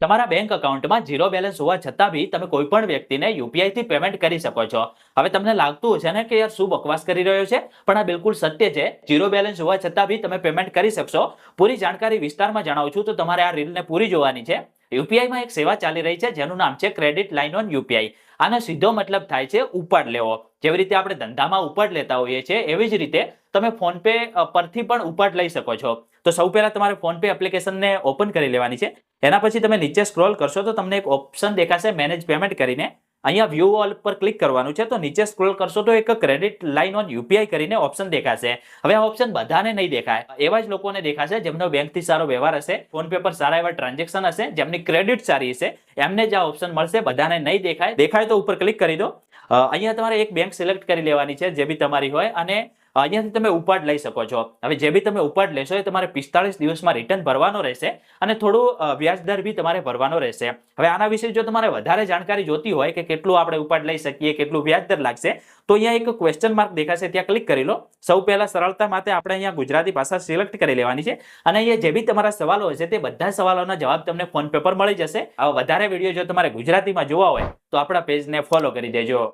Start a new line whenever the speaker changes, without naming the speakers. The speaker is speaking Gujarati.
તમારા બેંક અકાઉન્ટમાં ઝીરો બેલેન્સ હોવા છતાં બી તમે કોઈ પણ વ્યક્તિને યુપીઆઈ થી પેમેન્ટ કરી શકો છો. હવે તમને લાગતું હશે ને કે યાર શું બકવાસ કરી રહ્યો છે, પણ આ બિલકુલ સત્ય છે. ઝીરો બેલેન્સ હોવા છતાં બી તમે પેમેન્ટ કરી શકશો. પૂરી જાણકારી વિસ્તારમાં જણાવું છું, તો તમારે આ રીલને પૂરી જોવાની છે. યુપીઆઈમાં એક સેવા ચાલી રહી છે જેનું નામ છે ક્રેડિટ લાઇન ઓન યુપીઆઈ. આનો સીધો મતલબ થાય છે ઉપાડ લેવો. જેવી રીતે આપણે ધંધામાં ઉપાડ લેતા હોઈએ છીએ, એવી જ રીતે તમે ફોન પે પરથી પણ ઉપાડ લઈ શકો છો. તો સૌ પહેલા તમારે ફોન પે એપ્લિકેશનને ઓપન કરી લેવાની છે. એના પછી તમે નીચે સ્ક્રોલ કરશો તો તમને એક ઓપ્શન દેખાશે મેનેજ પેમેન્ટ કરીને. અહીંયા વ્યૂ ઓલ પર ક્લિક કરવાનું છે. તો નીચે સ્ક્રોલ કરશો તો એક ક્રેડિટ લાઇન ઓન યુપીઆઈ કરીને ઓપ્શન દેખાશે. હવે આ ઓપ્શન બધાને નહીં દેખાય, એવા જ લોકોને દેખાશે જેમનો બેંકથી સારો વ્યવહાર હશે, ફોન પે પર સારા એવા ટ્રાન્ઝેક્શન હશે, જેમની ક્રેડિટ સારી હશે, એમને જ આ ઓપ્શન મળશે. બધાને નહીં દેખાય. દેખાય તો ઉપર ક્લિક કરી દો. અહીંયા તમારે એક બેંક સિલેક્ટ કરી લેવાની છે જે બી તમારી હોય, અને અહીંયાથી તમે ઉપાડ લઈ શકો છો. હવે જે બી તમે ઉપાડ લેશો એ તમારે 45 દિવસમાં રિટર્ન ભરવાનો રહેશે, અને થોડું વ્યાજદર બી તમારે ભરવાનો રહેશે. હવે આના વિશે જો તમારે વધારે જાણકારી જોતી હોય કે કેટલું આપણે ઉપાડ લઈ શકીએ, કેટલું વ્યાજદર લાગશે, તો અહીંયા એક ક્વેશ્ચન માર્ક દેખાશે, ત્યાં ક્લિક કરી લો. સૌ પહેલા સરળતા માટે આપણે અહીંયા ગુજરાતી ભાષા સિલેક્ટ કરી લેવાની છે, અને અહીંયા જે બી તમારા સવાલો હશે તે બધા સવાલોના જવાબ તમને ફોન પે પર મળી જશે. આવા વધારે વિડીયો જો તમારે ગુજરાતીમાં જોવા હોય તો આપણા પેજને ફોલો કરી દેજો.